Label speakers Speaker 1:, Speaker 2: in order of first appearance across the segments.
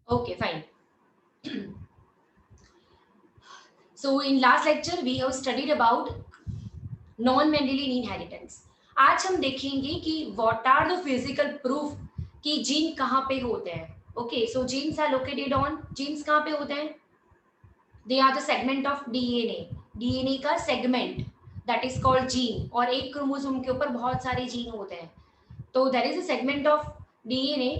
Speaker 1: Okay, fine. So in last lecture we have studied about non Mendelian inheritance. आज हम देखेंगे कि what are the physical proof कि gene कहाँ पे होते हैं. Okay, so genes are located on, genes कहाँ पे होते हैं? They are the segment of DNA. DNA का segment that is called gene. और एक क्रोमोसोम के ऊपर बहुत सारे जीन होते हैं, तो that is a segment of DNA.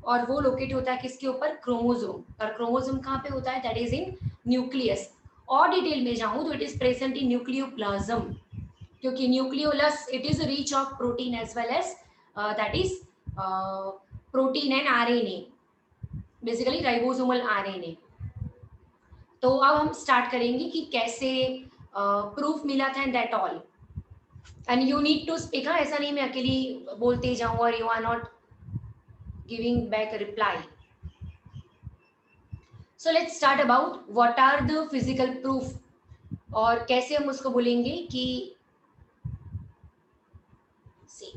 Speaker 1: और वो लोकेट होता है किसके ऊपर? क्रोमोसोम. और क्रोमोसोम कहाँ पे होता है? That is in nucleus. और डिटेल में जाऊं तो it is present in nucleoplasm, क्योंकि nucleolus it is rich of protein as well as that is protein and RNA, basically ribosomal RNA. तो अब हम स्टार्ट करेंगे कि कैसे प्रूफ मिला था and that all. And you need to speak. हाँ, ऐसा नहीं मैं अकेली बोलते जाऊं और you are not giving back reply. So let's start about what are the physical proof, और कैसे हम उसको बोलेंगे कि सी.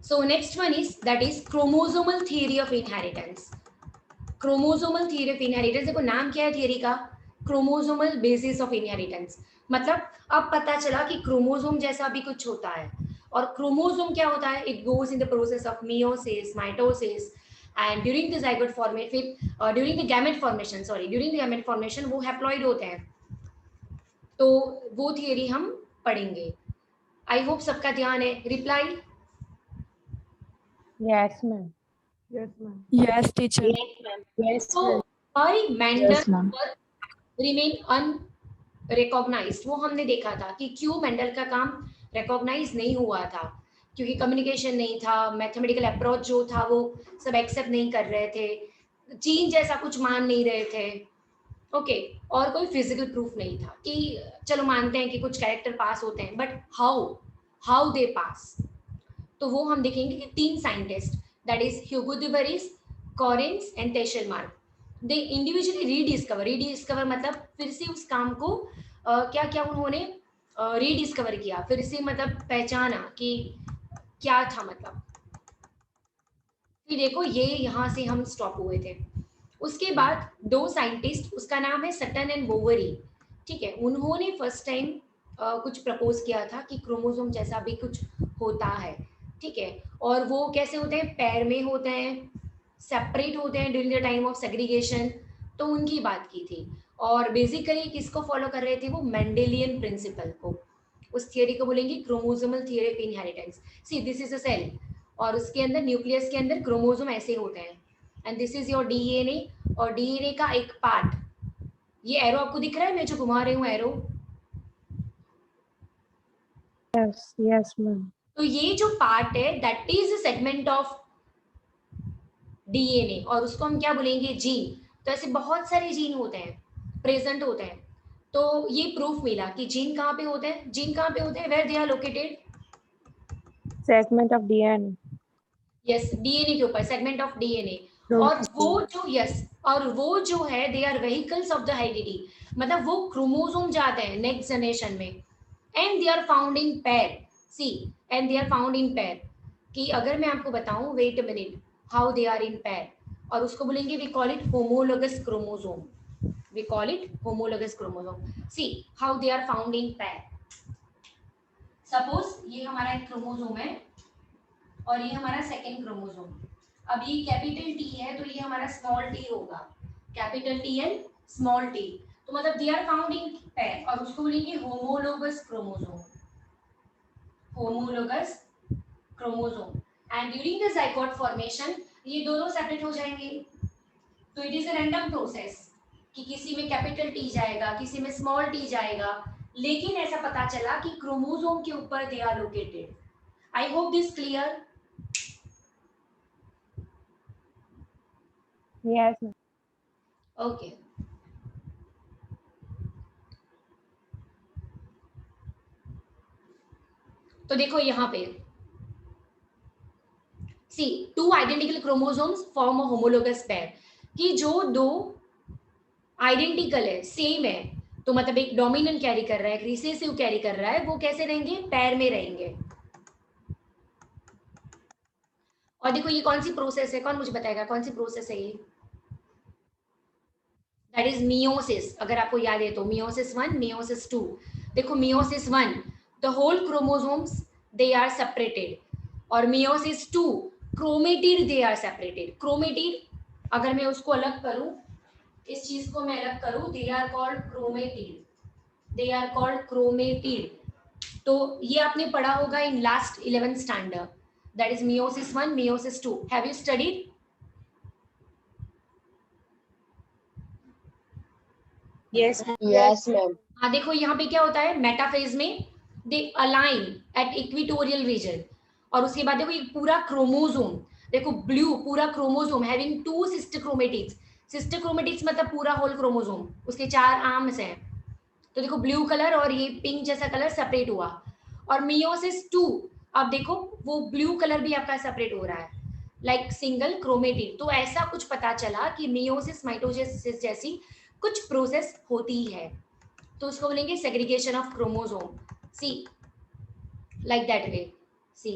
Speaker 1: So next one is that is chromosomal theory of inheritance. Chromosomal theory of inheritance, देखो नाम क्या है थियरी का? Chromosomal basis of inheritance. मतलब अब पता चला कि क्रोमोसोम जैसा भी कुछ होता है. और क्रोमोसोम क्या होता है? It goes in the process of meiosis, mitosis, and during the zygote formation, फिर during the gamete formation, sorry during the gamete formation वो हैप्लॉइड होते हैं. तो वो थियरी हम पढ़ेंगे. आई होप सबका ध्यान है. Reply.
Speaker 2: Yes, ma'am.
Speaker 3: Yes, ma'am.
Speaker 4: Yes, teacher.
Speaker 2: Yes, ma'am. Yes,
Speaker 1: So
Speaker 2: ma'am.
Speaker 1: why Mendel
Speaker 2: Yes, ma'am.
Speaker 1: remain unrecognized, वो हमने देखा था कि क्यों मेंडल का काम रिकॉग्नाइज नहीं हुआ था. क्योंकि कम्युनिकेशन नहीं था, मैथमेटिकल अप्रोच जो था वो सब एक्सेप्ट नहीं कर रहे थे, जीन जैसा कुछ मान नहीं रहे थे. ओके, और कोई फिजिकल प्रूफ नहीं था कि चलो मानते हैं कि कुछ कैरेक्टर पास होते हैं, but how how they pass. तो वो हम देखेंगे कि तीन scientist that is Hugo de Vries, Correns and Tschermak, they individually rediscover मतलब फिर से उस काम को क्या क्या उन्होंने रीडिस्कवर किया, फिर से मतलब पहचाना कि क्या था मतलब. फिर देखो ये यहाँ से हम स्टॉप हुए थे. उसके बाद दो साइंटिस्ट, उसका नाम है सटन एंड बोवरी. ठीक है, उन्होंने फर्स्ट टाइम कुछ प्रपोज किया था कि क्रोमोसोम जैसा भी कुछ होता है. ठीक है, और वो कैसे होते हैं? पैर में होते हैं, सेपरेट होते हैं during the time of segregation. तो उनकी बात की थी. और बेसिकली किसको फॉलो कर रहे थे वो? मेंडेलियन प्रिंसिपल को. उस थियरी को बोलेंगे chromosomal theory of inheritance. See this is a cell, और उसके अंदर न्यूक्लियस के अंदर क्रोमोसोम ऐसे होते हैं, and this is your DNA. और डीएनए का एक पार्ट, ये एरो आपको दिख रहा है, मैं जो घुमा रही हूँ एरो.
Speaker 2: Yes, yes, ma'am.
Speaker 1: तो ये जो पार्ट है that is segment of DNA, और उसको हम क्या बोलेंगे? जीन. तो ऐसे बहुत सारे जीन होते हैं, प्रेजेंट होते हैं. तो ये प्रूफ मिला कि जीन कहाँ पे होते हैं. जीन कहाँ पे होते हैं? Where they are located?
Speaker 2: Segment of DNA.
Speaker 1: Yes, DNA के ऊपर, सेगमेंट ऑफ डीएनए. और वो जो यस, और वो जो है they are vehicles of the heredity. मतलब वो क्रोमोसोम जाते हैं नेक्स्ट जनरेशन में, and they are found in pair. See, and they are found in pair. कि अगर मैं आपको बताऊं, wait a minute, how they are in pair, और उसको बोलेंगे we call it homologous chromosome. We call it homologous chromosome. See how they are found in pair. Suppose ये हमारा एक क्रोमोसोम है और ये हमारा सेकेंड क्रोमोसोम. अब ये कैपिटल टी है तो ये हमारा स्मॉल टी होगा, capital T and small T. तो मतलब they are found in pair, और उसको बोलेंगे homologous chromosome. Homologous chromosome. And during the zygote formation ये दोनों सेपरेट हो जाएंगे. तो it is a random process कि किसी में कैपिटल टी जाएगा, किसी में स्मॉल टी जाएगा, लेकिन ऐसा पता चला कि क्रोमोसोम के ऊपर they are located. I hope this clear.
Speaker 2: Yes, ma'am.
Speaker 1: Okay. तो देखो यहाँ पे see two identical chromosomes form a homologous pair. कि जो दो आइडेंटिकल है, सेम है, तो मतलब एक डोमिनेंट कैरी कर रहा है, एक रिसेसिव कैरी कर रहा है, वो कैसे रहेंगे? पैर में रहेंगे. और देखो ये कौन सी प्रोसेस है, कौन मुझे बताएगा कौन सी प्रोसेस है ये? That is meiosis. अगर आपको याद है तो मियोसिस 1, मियोसिस 2। देखो meiosis 1 the whole chromosomes they are separated, और meiosis 2 chromatid they are separated. Chromatid अगर मैं उसको अलग करूं, इस चीज को मैं अलग करूं, they are called chromatid, they are called chromatid. तो ये आपने पढ़ा होगा in last 11th standard, that is meiosis 1, meiosis 2। Have you studied?
Speaker 2: Yes.
Speaker 3: Yes, ma'am.
Speaker 1: हाँ देखो यहाँ पे क्या होता है, मेटाफेज में they align at equatorial region, और उसके बाद देखो ये पूरा क्रोमोसोम, देखो ब्लू पूरा chromosome having 2 sister chromatids. Sister chromatids मतलब पूरा होल क्रोमोसोम, उसके 4 आर्म्स हैं। तो देखो ब्लू कलर और ये पिंक जैसा कलर सेपरेट हुआ। और मियोसिस 2 अब देखो वो ब्लू कलर भी आपका सेपरेट हो रहा है, लाइक सिंगल क्रोमेटिड। तो ऐसा कुछ पता चला कि मियोसिस माइटोसिस जैसी कुछ प्रोसेस होती है, तो उसको बोलेंगे segregation of chromosome. See like that way, see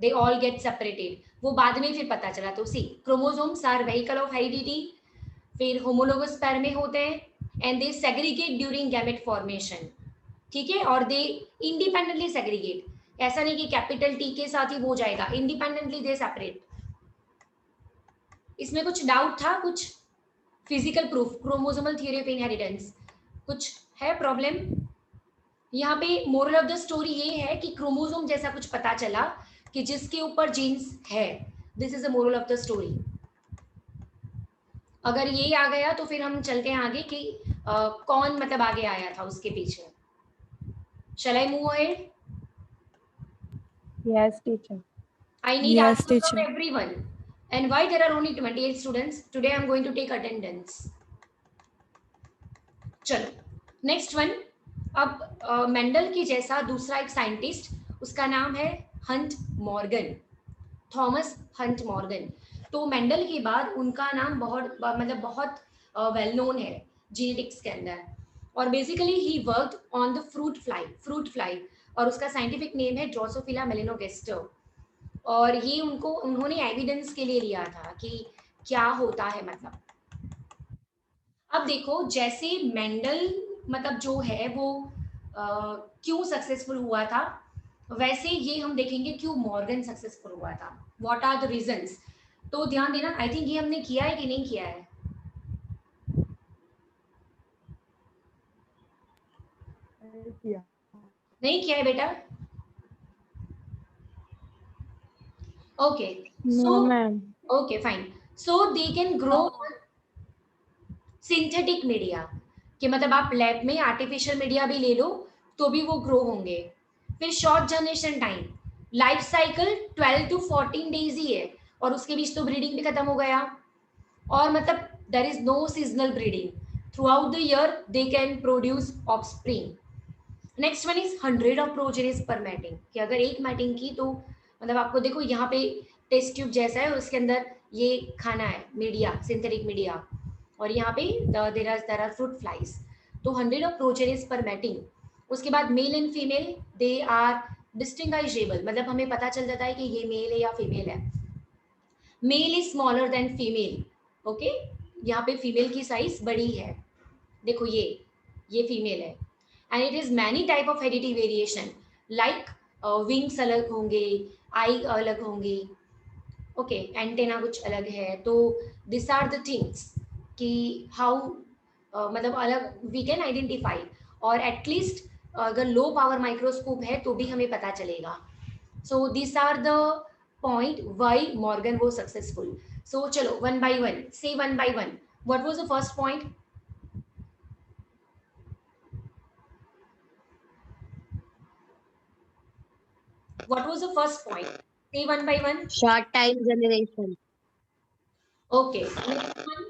Speaker 1: they all get separated, वो बाद में फिर पता चला। तो see chromosomes are vehicle of heredity, फिर होमोलोगस पेयर में होते हैं, and they segregate during gamete formation. ठीक है, और दे इंडिपेंडेंटली सेग्रीगेट, ऐसा नहीं कि कैपिटल टी के साथ ही वो जाएगा, इंडिपेंडेंटली दे सेपरेट। इसमें कुछ डाउट था? कुछ physical proof, chromosomal theory of inheritance, कुछ है प्रॉब्लम? यहाँ पे मोरल ऑफ द स्टोरी ये है कि क्रोमोसोम जैसा कुछ पता चला कि जिसके ऊपर जीन्स है। This is the moral of the story. अगर ये आ गया तो फिर हम चलते हैं आगे कि कौन मतलब आगे आया था उसके पीछे। Shall I move ahead?
Speaker 2: Yes, teacher.
Speaker 1: I need
Speaker 3: Yes,
Speaker 1: answer from
Speaker 3: teacher.
Speaker 1: everyone. And why there are only 28 students? Today I am going to take attendance. चलो नेक्स्ट वन। अब मेंडल की जैसा दूसरा एक साइंटिस्ट, उसका नाम है Hunt Morgan, Thomas Hunt Morgan. तो मेंडल के बाद उनका नाम बहुत मतलब बहुत वेल नोन है जेनेटिक्स के अंदर। और basically he worked on the fruit fly, और उसका साइंटिफिक नेम है ड्रोसोफिला मेलेनोगेस्टर। और ये उन्होंने एविडेंस के लिए लिया था कि क्या होता है मतलब। अब देखो जैसे मेंडल मतलब जो है वो क्यों सक्सेसफुल हुआ था, वैसे ये हम देखेंगे क्यों मॉर्गन सक्सेसफुल हुआ था, व्हाट आर द रीजंस। तो ध्यान देना, आई थिंक ये हमने किया है कि नहीं किया है? नहीं किया है बेटा? Okay
Speaker 2: No,
Speaker 1: so
Speaker 2: ma'am.
Speaker 1: Okay fine. So they can grow on synthetic media, कि मतलब आप लैब में आर्टिफिशियल मीडिया भी ले लो तो भी वो ग्रो होंगे। फिर short generation time, life cycle 12 to 14 days ही है, और उसके बीच तो ब्रीडिंग भी खत्म हो गया। और मतलब there is no seasonal breeding, throughout the year they can produce offspring. Next one is 100 of progenies per mating, कि अगर एक मैटिंग की तो मतलब आपको देखो यहाँ पे टेस्ट ट्यूब जैसा है और उसके अंदर ये खाना है मीडिया, सिंथेटिक मीडिया, और यहाँ पे देर आर फ्रूट फ्लाइज। तो 100 ऑफ प्रोजेनिस पर मैटिंग। उसके बाद male and female they are distinguishable, मतलब हमें पता चल जाता है कि ये मेल है या फीमेल है। Male is smaller than female, okay, यहाँ पे फीमेल की साइज बड़ी है, देखो ये फीमेल है। And it is many type of heredity variation, like Winx अलग होंगे, आई अलग होंगी, ओके, एंटेना कुछ अलग है। तो दिस आर द थिंग्स कि हाउ मतलब अलग वी कैन आइडेंटिफाई, और एटलीस्ट अगर लो पावर माइक्रोस्कोप है तो भी हमें पता चलेगा। So this are the point why Morgan वो सक्सेसफुल। सो चलो one by one, say one by one, what was the first point? What was the first point? Say one by one.
Speaker 3: Short time generation.
Speaker 1: Okay. Next one.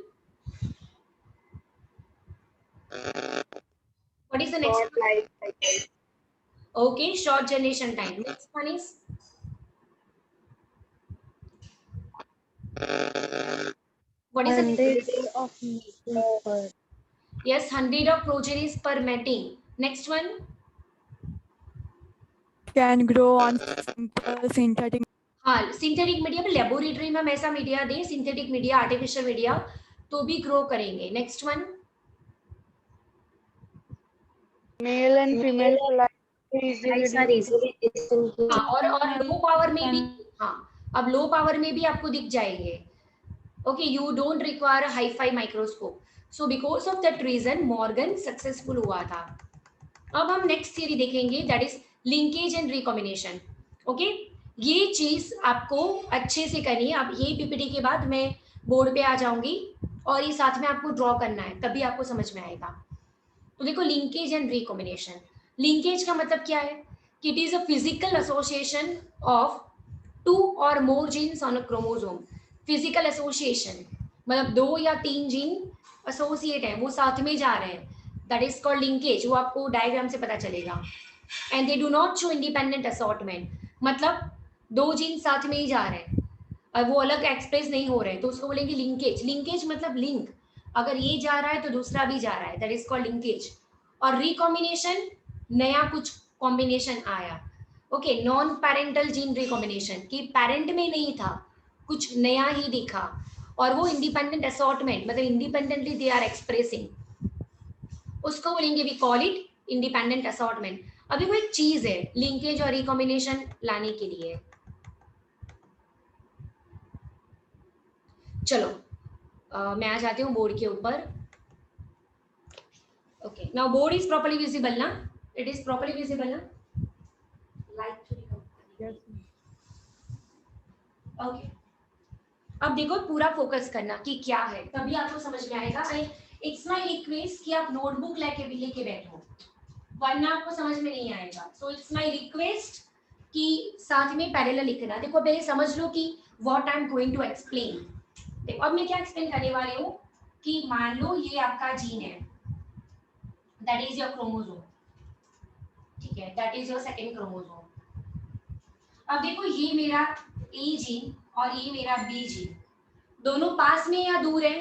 Speaker 1: What is the next one?
Speaker 2: Life cycle.
Speaker 1: Okay, short generation time. Next one is what is the
Speaker 2: 100 of meetings per.
Speaker 1: yes, 100 of progenies per mating. Next one.
Speaker 3: Can grow on simple synthetic.
Speaker 1: हाँ, synthetic media में laboratory में हम ऐसा media दें, synthetic media, artificial media, तो भी grow करेंगे. Next one.
Speaker 2: Male and female flights are easily
Speaker 3: Lights are easily distinguished.
Speaker 1: हाँ, और लो पावर में भी, हाँ, अब लो पावर में भी आपको दिख जाएंगे. Okay, you don't require hi-fi microscope. So because of that reason Morgan successful हुआ था. अब हम नेक्स्ट थियरी देखेंगे, that is linkage and recombination. Okay, ये चीज आपको अच्छे से करनी है. अब ये पीपीटी के बाद मैं बोर्ड पे आ जाऊंगी और ये साथ में आपको ड्रॉ करना है, तभी आपको समझ में आएगा. तो देखो, लिंकेज एंड रिकॉम्बिनेशन. लिंकेज का मतलब क्या है कि it is a physical association of 2 और more genes on a chromosome. Physical association मतलब 2 या 3 जीन एसोसिएट है, वो साथ में जा रहे हैं, दैट इज कॉल्ड लिंकेज. वो आपको डायग्राम से पता चलेगा. And they do not show independent assortment, मतलब 2 जीन साथ में ही जा रहे हैं और वो अलग एक्सप्रेस नहीं हो रहे हैं, तो उसको बोलेंगे लिंकेज. लिंकेज मतलब लिंक, अगर ये जा रहा है तो दूसरा भी जा रहा है, दैट इज कॉल्ड लिंकेज. और रिकॉम्बिनेशन, नया कुछ कॉम्बिनेशन आया. Okay, non parental gene recombination, कि पेरेंट में नहीं था, कुछ नया ही दिखा, और वो इंडिपेंडेंट असॉर्टमेंट मतलब इंडिपेंडेंटली दे आर एक्सप्रेसिंग, उसको बोलेंगे we call it independent assortment. अभी वो एक चीज है लिंकेज और रिकॉम्बिनेशन लाने के लिए. चलो मैं आ जाती हूँ बोर्ड के ऊपर. Okay, now board is properly visible ना? इट इज प्रॉपर्ली विजिबल ना? लाइट थोड़ी कम.
Speaker 2: Yes.
Speaker 1: ओके, अब देखो पूरा फोकस करना कि क्या है, तभी आपको समझ में आएगा. इट्स माय रिक्वेस्ट कि आप नोटबुक लेके बैठो, वरना आपको समझ में नहीं आएगा. सो इट्स माय रिक्वेस्ट कि साथ में पैरेलल लिखना. देखो पहले समझ लो कि what I am going to explain. देखो अब मैं क्या एक्सप्लेन करने वाली हूँ कि मान लो ये आपका जीन है, दैट इज योर क्रोमोसोम, ठीक है, that is your second chromosome. अब देखो ये मेरा ए जीन और ये मेरा बी जीन, दोनों पास में या दूर है?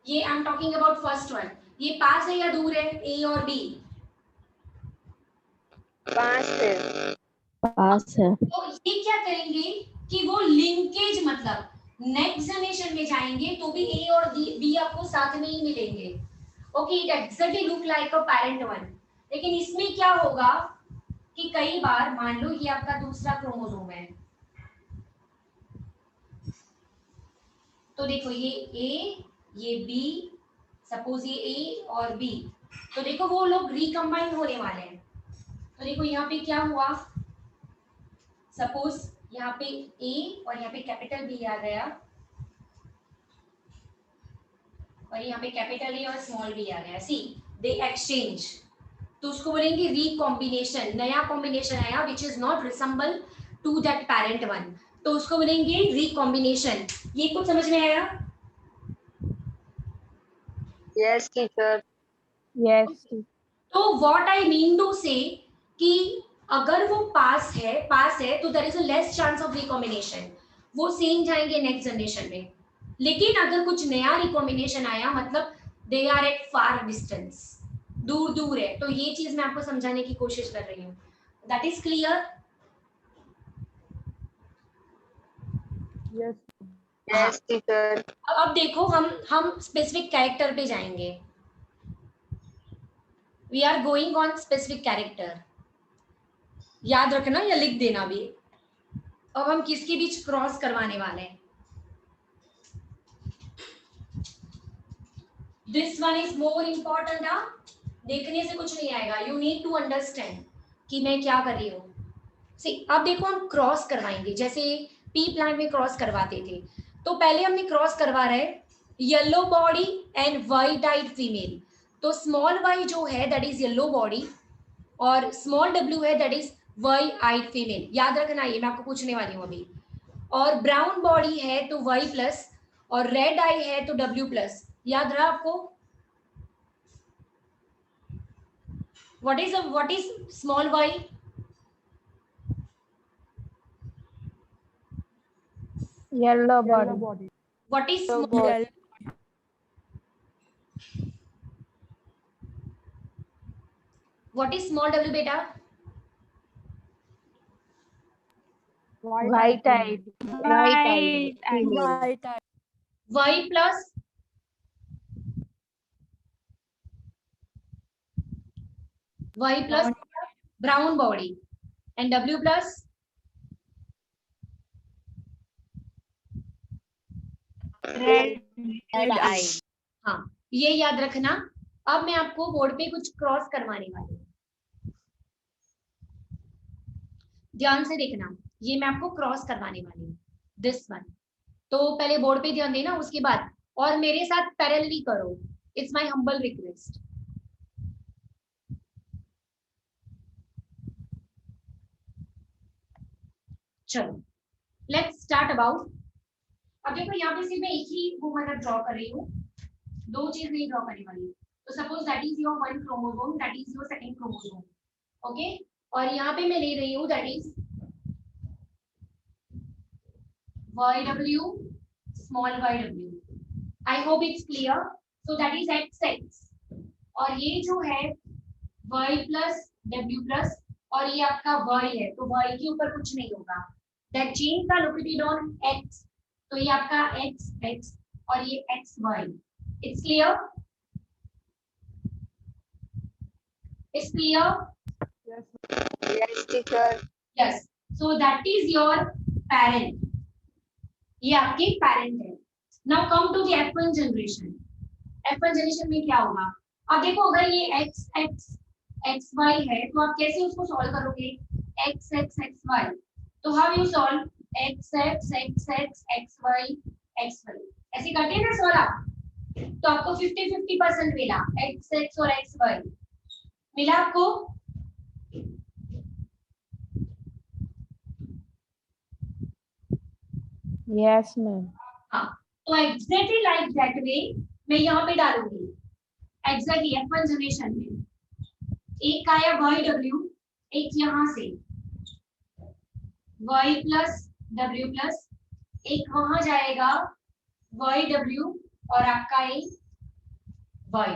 Speaker 1: ये I am talking about first one. ये पास है या दूर है, ए और बी?
Speaker 2: पास है.
Speaker 1: तो ये क्या करेंगे कि वो लिंकेज मतलब नेक्स्ट जनरेशन में जाएंगे तो भी ए और बी आपको साथ में ही मिलेंगे. Okay, it exactly look like a parent one. लेकिन इसमें क्या होगा कि कई बार मान लो ये आपका दूसरा क्रोमोसोम है, तो देखो ये ए, ये बी, सपोज ये ए और बी, तो देखो वो लोग रिकम्बाइन होने वाले हैं. तो देखो यहाँ पे क्या हुआ, सपोज यहाँ पे ए और यहाँ पे कैपिटल बी आ गया और यहाँ पे कैपिटल ए और स्मॉल बी आ गया. सी, दे एक्सचेंज, तो उसको बोलेंगे रिकॉम्बिनेशन. नया कॉम्बिनेशन आया which is not resemble to that parent one, तो उसको बोलेंगे रिकॉम्बिनेशन. ये कुछ समझ में आया?
Speaker 3: Yes, teacher.
Speaker 2: Yes.
Speaker 1: तो what I mean to say कि अगर वो पास है तो there is a less chance of recombination, वो सेम जाएंगे नेक्स्ट जनरेशन में. लेकिन अगर कुछ नया रिकॉम्बिनेशन आया मतलब they are at far distance, दूर दूर है, तो ये चीज मैं आपको समझाने की कोशिश कर रही हूँ. That is clear?
Speaker 2: Yes.
Speaker 3: Yes, teacher.
Speaker 1: अब देखो हम स्पेसिफिक कैरेक्टर पे जाएंगे. We are going on specific character. याद रखना या लिख देना भी. अब हम किसके बीच क्रॉस करवाने वाले हैं? This one is more important. देखने से कुछ नहीं आएगा, यू नीड टू अंडरस्टैंड कि मैं क्या कर रही हूँ. अब देखो हम क्रॉस करवाएंगे, जैसे पी प्लांट में क्रॉस करवाते थे, तो पहले हमने क्रॉस करवा रहे yellow body and white eyed female. तो स्मॉल वाई जो है दैट इज येलो बॉडी और स्मॉल डब्ल्यू है that is Y eyed female. याद रखना, ये मैं आपको पूछने वाली हूँ अभी. और ब्राउन बॉडी है तो वाई प्लस और रेड आई है तो डब्ल्यू प्लस. याद रहा आपको? What is small Y?
Speaker 2: Yellow body.
Speaker 1: What is
Speaker 2: Yellow.
Speaker 1: What is small w बेटा?
Speaker 2: White eyed.
Speaker 4: White and
Speaker 2: Female.
Speaker 1: y plus brown body and w plus
Speaker 4: red eye.
Speaker 1: हाँ, ये याद रखना। अब मैं आपको बोर्ड पे कुछ क्रॉस करवाने वाली हूँ, ध्यान से देखना। ये मैं आपको क्रॉस करवाने वाली हूँ, दिस वन। तो पहले बोर्ड पे ध्यान देना, उसके बाद और मेरे साथ पैरेलली करो। It's my humble request. चलो लेट्स स्टार्ट अबाउट। अब देखो यहाँ पे सिर्फ मैं एक ही वो मतलब ड्रॉ कर रही हूँ, दो चीज नहीं ड्रॉ करने वाली हूँ। तो suppose that is your one chromosome, that is your second chromosome, okay. और यहाँ पे मैं ले रही हूँ that is YW, small YW. I hope it's clear. So that is XX. और ये जो है Y plus W plus और ये आपका Y है, तो Y के ऊपर कुछ नहीं होगा। That genes are located on X. तो ये आपका XX और ये XY. It's clear? It's clear?
Speaker 3: Yes, teacher.
Speaker 1: Yes. So that is your parent. ये आपके पेरेंट है। Now come to the F1 generation. F1 generation में क्या होगा? अब देखो अगर ये x x x y है तो आप कैसे उसको सॉल्व करोगे? x x x y। तो how you solve x x x x x y x y, ऐसे करते हैं ना सॉल्व आप। तो आपको 50-50% मिला, x x और x y मिला आपको।
Speaker 2: Yes, ma'am.
Speaker 1: हाँ, तो एग्जैक्टली लाइक दैट वे मैं यहाँ पे डालूंगी। एग्जैक्टली F1 जनरेशन में एक आया YW, एक यहाँ से Y प्लस W प्लस, एक वहां जाएगा YW और आपका एक Y।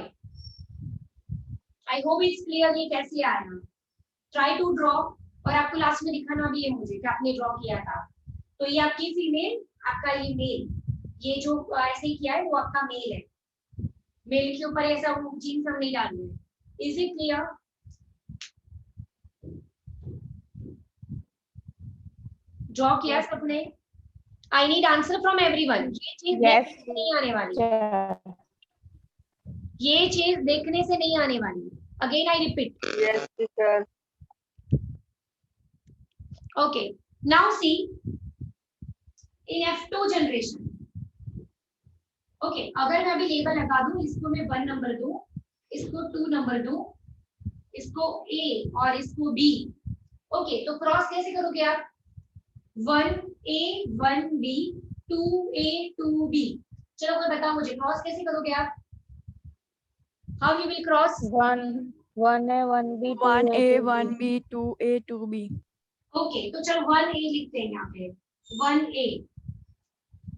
Speaker 1: I hope it's clear ये कैसे आया। ट्राई टू ड्रॉ और आपको लास्ट में दिखाना भी है मुझे कि आपने ड्रॉ किया था। तो ये आपकी फीमेल, आपका ये मेल, ये जो ऐसे किया है वो आपका मेल है। मेल के ऊपर ऐसा वो जीन्स हम नहीं डालने। Is it clear? ड्रॉ किया सबने? I need answer from everyone. ये चीज
Speaker 2: Yes,
Speaker 1: देखने से नहीं आने वाली,
Speaker 2: teacher.
Speaker 1: ये चीज देखने से नहीं आने वाली। Again I repeat.
Speaker 3: Yes, teacher.
Speaker 1: Okay, now see in F2 generation. Okay, अगर मैं अभी लेबल लगा दूं, इसको मैं 1 नंबर दूं, इसको 2 नंबर दूं, इसको A और इसको B। ओके, तो क्रॉस कैसे करोगे आप? 1A 1B 2A 2B। चलो कोई बताओ मुझे क्रॉस कैसे करोगे आप? How you will cross?
Speaker 2: 1A, 1B,
Speaker 4: 1A,
Speaker 2: 2A,
Speaker 4: 1B, 2A, 2B.
Speaker 1: Okay, तो चलो 1A लिखते हैं यहाँ पे। 1A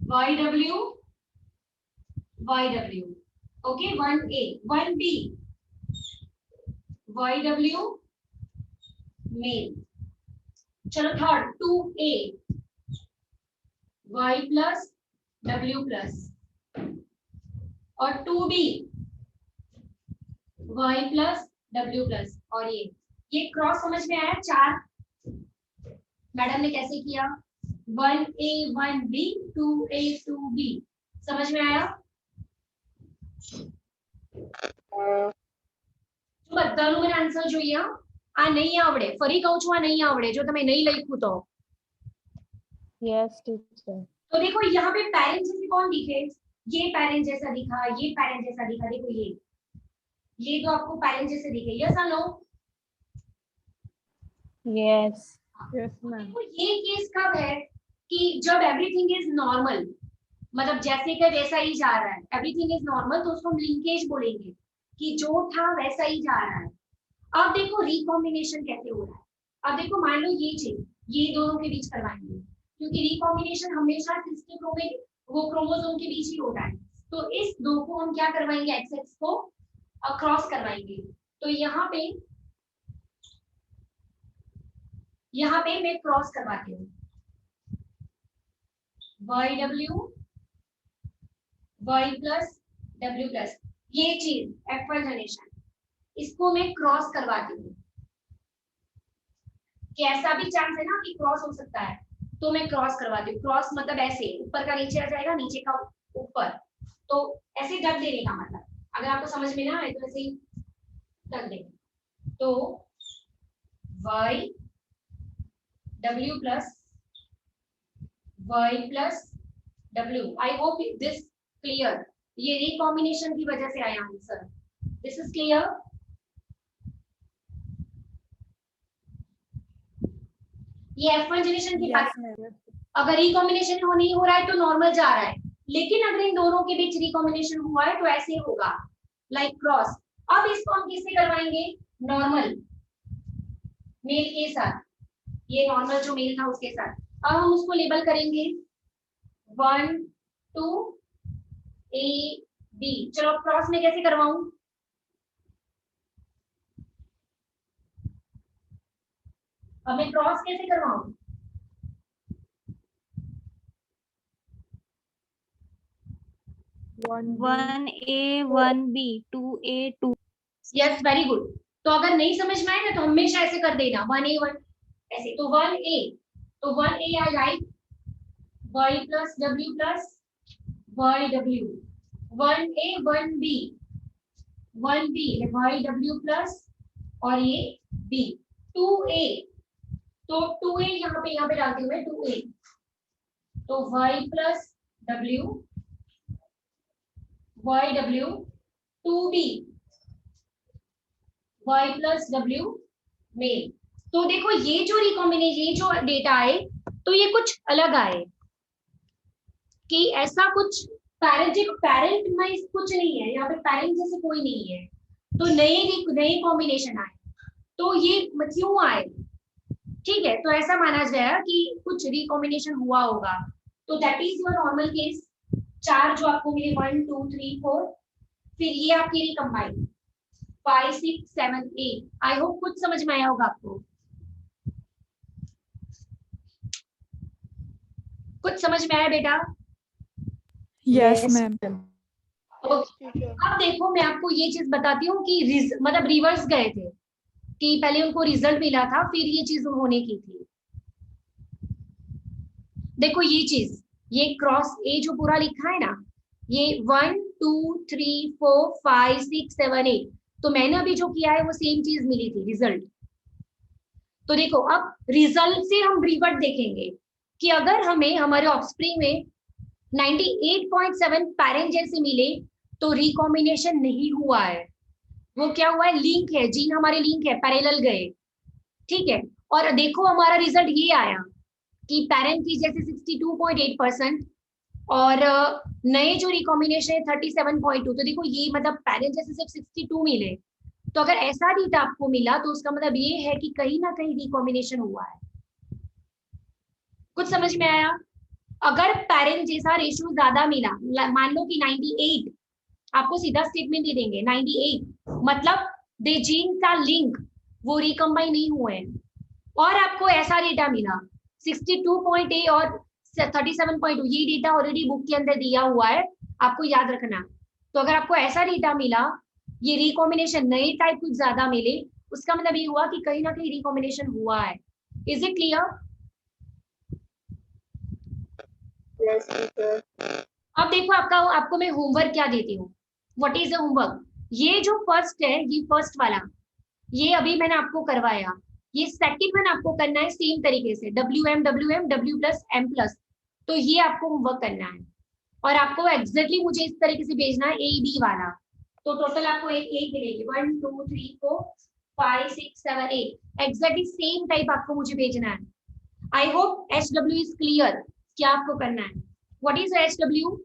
Speaker 1: YW YW, okay 1A। 1B YW male. चलो third 2A Y plus W plus और 2B Y plus W plus. और ये क्रॉस समझ में आया? 4 मैडम ने कैसे किया? 1A 1B 2A 2B, समझ में आया? બધાનું મને આન્સર જોઈએ। આ નહીં આવડે, ફરી કહું છું, આ નહીં આવડે જો તમે નહીં લખ્યું તો।
Speaker 2: Yes, teacher.
Speaker 1: तो देखो यहाँ पे पेरेंट जैसे कौन दिखे? ये पेरेंट जैसा दिखा, ये पेरेंट जैसा दिखा। देखो ये तो आपको पेरेंट जैसे दिखे। यस और नो?
Speaker 2: Yes.
Speaker 4: Yes, ma'am.
Speaker 1: देखो ये केस कब है कि जब एवरीथिंग इज नॉर्मल, मतलब जैसे का वैसा ही जा रहा है, एवरीथिंग इज नॉर्मल, तो उसको हम लिंकेज बोलेंगे कि जो था वैसा ही जा रहा है। अब देखो रिकॉम्बिनेशन कैसे हो रहा है। अब देखो मान लो ये चीज ये दोनों के बीच करवाएंगे, क्योंकि रिकॉम्बिनेशन हमेशा सिस्टर वो क्रोमोसोम के बीच ही होता है। तो इस दो को हम क्या करवाएंगे? एक्स एक्स को क्रॉस करवाएंगे। तो यहाँ पे यहाँ पे मैं क्रॉस करवाती हूँ, YW Y plus W plus, ये चीज F1 जनरेशन, इसको मैं क्रॉस करवाती हूँ कि ऐसा भी चांस है ना कि क्रॉस हो सकता है, तो मैं क्रॉस करवाती हूँ। क्रॉस मतलब ऐसे ऊपर का नीचे आ जाएगा, नीचे का ऊपर, तो ऐसे ढक देने का मतलब, अगर आपको समझ में ना आए तो ऐसे ही ढक देंगे। तो Y W plus Y plus W, I hope this clear, ये रिकॉम्बिनेशन की वजह से आया आंसर, दिस इज क्लियर। ये F1 जनरेशन की बात,
Speaker 4: Yes, ma'am.
Speaker 1: अगर रिकॉम्बिनेशन नहीं हो रहा है तो नॉर्मल जा रहा है, लेकिन अगर इन दोनों के बीच रिकॉम्बिनेशन हुआ है तो ऐसे होगा, लाइक क्रॉस। अब इसको हम किससे करवाएंगे, नॉर्मल मेल के साथ, ये नॉर्मल जो मेल था उसके साथ। अब हम उसको लेबल करेंगे 1 2 A B। चलो क्रॉस में कैसे करवाऊं, अब मैं क्रॉस कैसे करवाऊं,
Speaker 4: 1A, 1B, 2A, 2.
Speaker 1: Yes very good. तो अगर नहीं समझ में आए ना तो हमेशा ऐसे कर देना 1A 1 ऐसे, तो 1A, तो 1A I write Y plus W plus YW, 1A 1B 1B YW plus और ये B, 2A, तो 2A यहाँ पे डालती हूँ मैं 2A, तो Y plus W YW 2B Y plus W मेल। तो देखो ये जो रिकॉम्बिनेशन, ये जो डेटा आए तो ये कुछ अलग आए, कि ऐसा कुछ पैरेंट में कुछ नहीं है, यहाँ पे पैरेंट जैसे कोई नहीं है, तो नए कॉम्बिनेशन आए, तो ये क्यों आए, ठीक है, तो ऐसा माना जाएगा कि कुछ रिकॉम्बिनेशन हुआ होगा, तो that is your normal case. 4 जो आपको मिले 1 2 3 4, फिर ये आपके रिकम्बाइन 5 6 7 8। आई होप कुछ समझ में आया होगा आपको, कुछ समझ में आया बेटा।
Speaker 4: Yes, ma'am.
Speaker 1: अब देखो मैं आपको ये चीज बताती हूँ कि मतलब रिवर्स गए थे, कि पहले उनको रिजल्ट मिला था फिर ये चीज होने की थी। देखो ये चीज, ये क्रॉस ए जो पूरा लिखा है ना, ये 1 2 3 4 5 6 7 8, तो मैंने अभी जो किया है वो सेम चीज मिली थी रिजल्ट। तो देखो अब रिजल्ट से हम रिवर्ट देखेंगे कि अगर हमें हमारे ऑफस्प्रिंग में 98.7 पैरेंट जैसे मिले तो रिकॉम्बिनेशन नहीं हुआ है, वो क्या हुआ है, लिंक है, जीन हमारे लिंक है, पैरेलल गए, ठीक है। और देखो हमारा रिजल्ट ये आया कि पैरेंट की जैसे 62.8% और नए जो रिकॉम्बिनेशन है 37.2, तो देखो ये मतलब पैरेंट जैसे सिर्फ 62 मिले, तो अगर ऐसा डेटा आपको मिला तो उसका मतलब ये है कि कहीं ना कहीं रिकॉम्बिनेशन हुआ है। कुछ समझ में आया। अगर पेरेंट जैसा रेशियो ज्यादा मिला, मान लो कि 98, आपको सीधा स्टेटमेंट दे देंगे 98 मतलब दे जीन का लिंक वो रिकम्बाइन नहीं हुए हैं, और आपको ऐसा डेटा मिला 62.8 और 37.2, ये डेटा ऑलरेडी बुक के अंदर दिया हुआ है, आपको याद रखना। तो अगर आपको ऐसा डेटा मिला, ये रिकॉम्बिनेशन नए टाइप कुछ ज्यादा मिले, उसका मतलब ये हुआ कि कहीं ना कहीं रिकॉम्बिनेशन हुआ है। Is it clear.
Speaker 3: Yes, teacher.
Speaker 1: अब देखो आपको मैं होमवर्क क्या देती हूँ, व्हाट इज द होमवर्क। ये जो फर्स्ट है, ये फर्स्ट वाला, ये अभी मैंने आपको करवाया, ये सेकंड मैंने आपको करना है सेम तरीके से W प्लस M प्लस, तो ये आपको होमवर्क करना है और आपको एग्जैक्टली मुझे इस तरीके से भेजना है A B वाला। तो टोटल आपको एक मिलेगी 1 2 3 4 5 6 7 8, एग्जैक्टली सेम टाइप आपको मुझे भेजना है। I hope HW is clear, क्या आपको करना है, what is HW।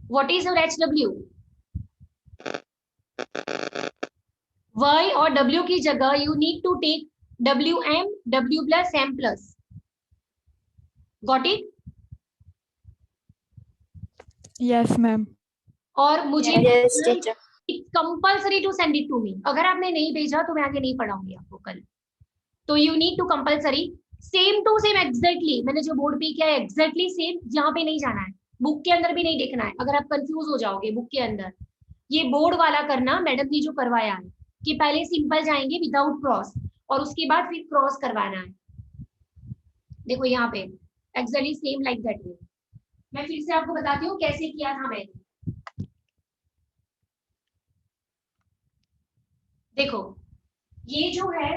Speaker 1: What is your HW? Y और W की जगह you need to take WM, W plus M plus. Got it?
Speaker 4: Yes, ma'am.
Speaker 1: और मुझे
Speaker 3: Yes, teacher.
Speaker 1: It's compulsory to send it to me. अगर आपने नहीं भेजा तो मैं आगे नहीं पढ़ाऊंगी आपको कल। तो you need to compulsory same to same exactly मैंने जो बोर्ड पे किया है एग्जैक्टली सेम, यहाँ पे नहीं जाना है, बुक के अंदर भी नहीं देखना है। अगर आप कंफ्यूज हो जाओगे बुक के अंदर, ये बोर्ड वाला करना मैडम ने जो करवाया है कि पहले सिंपल जाएंगे विदाउट क्रॉस और उसके बाद फिर क्रॉस करवाना है। देखो यहाँ पे एग्जैक्टली सेम लाइक दैट वे। मैं फिर से आपको बताती हूँ कैसे किया था मैंने। देखो ये जो है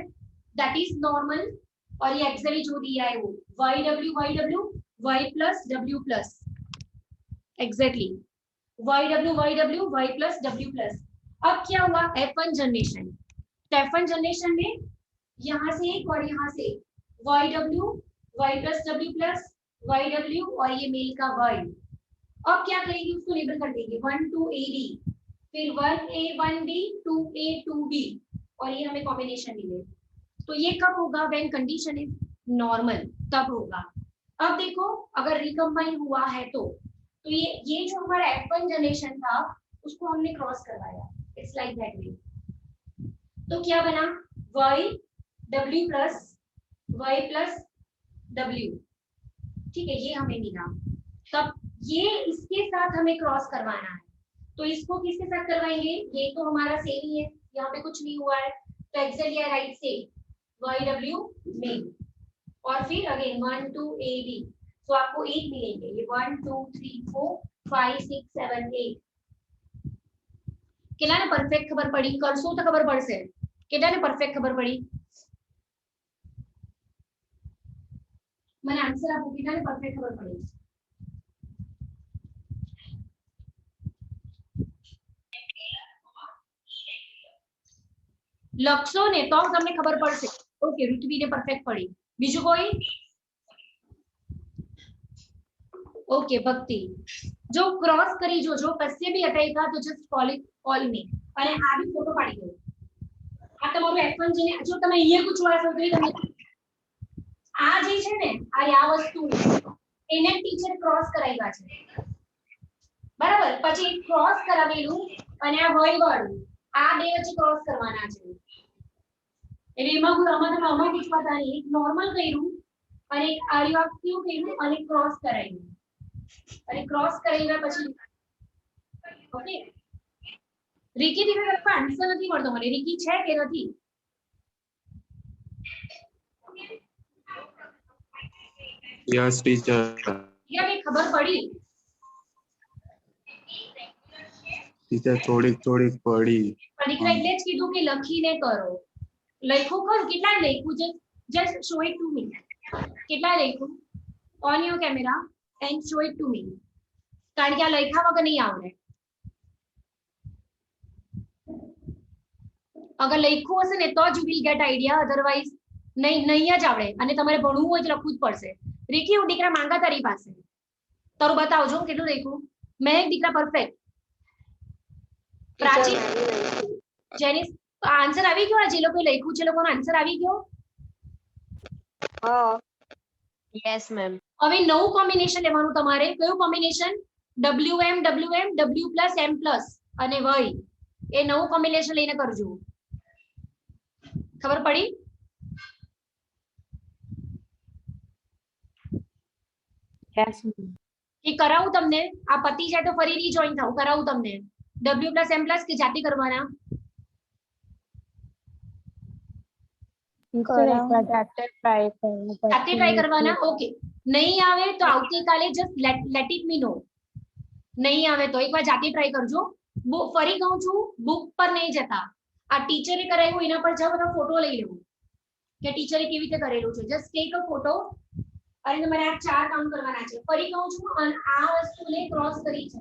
Speaker 1: दैट इज नॉर्मल और ये एक्चुअली जो दिया है वो y plus w plus exactly y plus w plus. अब क्या हुआ F1 जनरेशन, तो F1 जनरेशन में यहाँ से एक और यहाँ से y plus w plus yw और ये मेल का y। अब क्या करेंगे उसको लेबल कर देंगे 1 to AD, फिर 1A 1B 2A 2B और ये हमें कॉम्बिनेशन मिले। तो ये कब होगा व्हेन कंडीशन इज नॉर्मल, तब होगा। अब देखो अगर रिकम्बाइन हुआ है तो ये जो हमारा F1 जनरेशन था उसको हमने क्रॉस करवाया, इट्स लाइक दैट वे। तो क्या बना y प्लस w, ठीक है, ये हमें मिला। तब ये इसके साथ हमें क्रॉस करवाना है, तो इसको किसके साथ करवाएंगे, ये तो हमारा सेम ही है, यहाँ पे कुछ नहीं हुआ है, तो एक्चुअली राइट से YW मेल और फिर अगेन 1 to AD, तो आपको 8 मिलेंगे, ये 1 2 3 4 5 6 7 8। केला ने परफेक्ट खबर पड़ी, करसो तो खबर पड़ से केला ने परफेक्ट खबर पड़ी। मैंने आंसर आपको केला ने परफेक्ट खबर पड़ी। લક્ષો ને તો તમને ખબર પડશે। ઓકે ઋત્વી ને પરફેક્ટ પડી, બીજું કોઈ? ઓકે ભક્તિ જો ક્રોસ કરી જોજો કશે બી અટાઈ था तो जस्ट कॉल मी અને આ બી ફોટો પાડી દો। આ તમારું F1 જેને જો તમે અહીંયા પૂછવા સૌથી તમે આ જે છે ને આ વસ્તુ એને ટીચર ક્રોસ કરાવ્યા છે બરાબર, પછી ક્રોસ કરાવેલું અને આ હોય વાળું આ બે વચ્ચે ક્રોસ કરવાના છે। એટલે એમાં આમાં પૂછવાતા નહીં, એક નોર્મલ કર્યું અને એક આર્યોક્ટિવ કર્યું અને ક્રોસ કરાવ્યું અને ક્રોસ કરાવ્યા પછી ઓકે। રીકી દીકરા લખવા આન્સર નથી મળતો મને, રીકી છે કે નથી?
Speaker 5: Yes teacher.
Speaker 1: क्या के खबर पड़ी?
Speaker 5: टीचर થોડીક પડી।
Speaker 1: પણ દીકરા એટલે જ કીધું કે લખીને કરો, લખ્યું ખરું? કેટલા લખ્યું? just show it to me, કેટલા લખ્યું? on your camera and show it to me, કારણ કે આ લખ્યા વગર નહીં આવડે। અગર લખ્યું હશે ને તો જ you will get idea, otherwise નહીં જ આવડે અને તમારે ભણવું હોય તો લખવું જ પડશે। રીકી હું દીકરા માંગા તારી પાસે, તારું બતાવજો કેટલું લખ્યું? મેં દીકરા પરફેક્ટ, પ્રાચી જેની આન્સર આવી ગયો, જે લોકો લખ્યું છે લોકોનો આન્સર આવી ગયો?
Speaker 3: હા
Speaker 2: યસ મેમ।
Speaker 1: હવે નવું કોમ્બિનેશન લેવાનું તમારે, કયું combination? WM W plus M plus અને y, એ નવું કોમ્બિનેશન લઈને કરજો। ખબર પડી?
Speaker 2: Yes ma'am.
Speaker 1: કે કરાવું તમને? આ પતી જાય તો ફરી રીજોઈન થાવ, કરાવું તમને W પ્લસ M પ્લસ કે જાતે કરવાના?
Speaker 2: જાતે
Speaker 1: ટ્રાય કરવાના। ઓકે નહીં આવે તો આવતીકાલે જસ્ટ લેટ ઇટ મી નો, નહીં આવે તો એકવાર જાતે ટ્રાય કરજો। ફરી કહું છું બુક પર નહીં જતા, આ ટીચરે કરાવ્યું એના પર જાઓ, બધા ફોટો લઈ લેવું કે ટીચરે કેવી રીતે કરેલું છે, જસ્ટ ટેક અ ફોટો અને તમારે આ 4 કામ કરવાના છે। ફરી કહું છું અને આ વસ્તુને ક્રોસ કરી છે,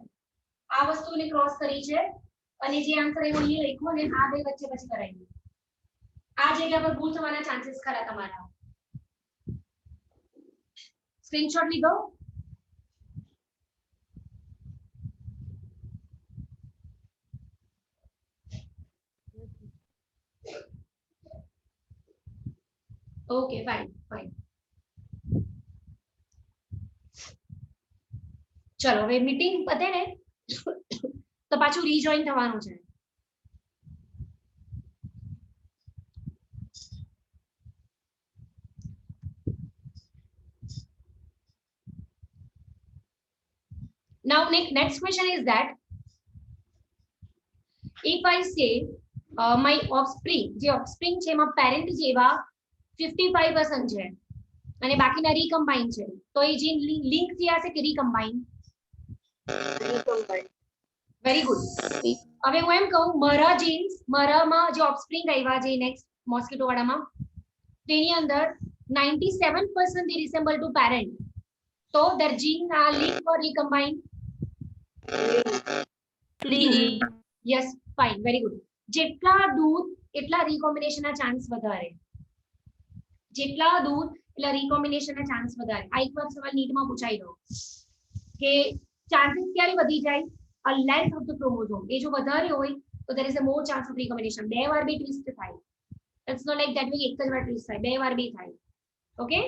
Speaker 1: આ વસ્તુને ક્રોસ કરી છે અને જે આન્સર આવ્યો એ લખ્યો અને આ બે વચ્ચે પછી કરાવ્યું। આ જગ્યા પર ભૂલ થવાના ચાન્સીસ ખરા તમારા। સ્ક્રીનશોટ લીધો? ઓકે ફાઇન ફાઇન, ચલો હવે મીટિંગ પતે ને તો પાછું રીજોઈન થવાનું છે। Now next question is that if I say my offspring, જે offspring છે એમાં parent જેવા 55% છે અને બાકીના recombine છે, તો એ જીન લિંક થયા છે કે recombine?
Speaker 3: Recombine.
Speaker 1: Very good. હવે હું એમ કહું મારા જીન્સ મારામાં જે ઓફસ્પ્રિંગ આવ્યા છે નેક્સ્ટ મોસ્કિટો વાળામાં તેની અંદર 97% they resemble to parent, તો their gene are linked or recombined? Yes, fine, very good. જેટલા દૂધ એટલા recombination ના ચાન્સ વધારે, જેટલા દૂધ એટલા recombination ના ચાન્સ વધારે. આ એકવાર સવાલ નીટમાં પૂછાઈ દો કે ચાન્સીસ ક્યારે વધી જાય? A length of the chromosome એ જો વધારે હોય તો there is a more chance of recombination. બે વાર બી ટ્વિસ્ટ થાય. It's not like that way એક જ વાર ટ્વિસ્ટ થાય, બે વાર બી થાય. ઓકે,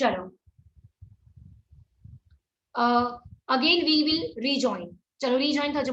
Speaker 1: ચલો again we will rejoin. ચલો rejoin થજો.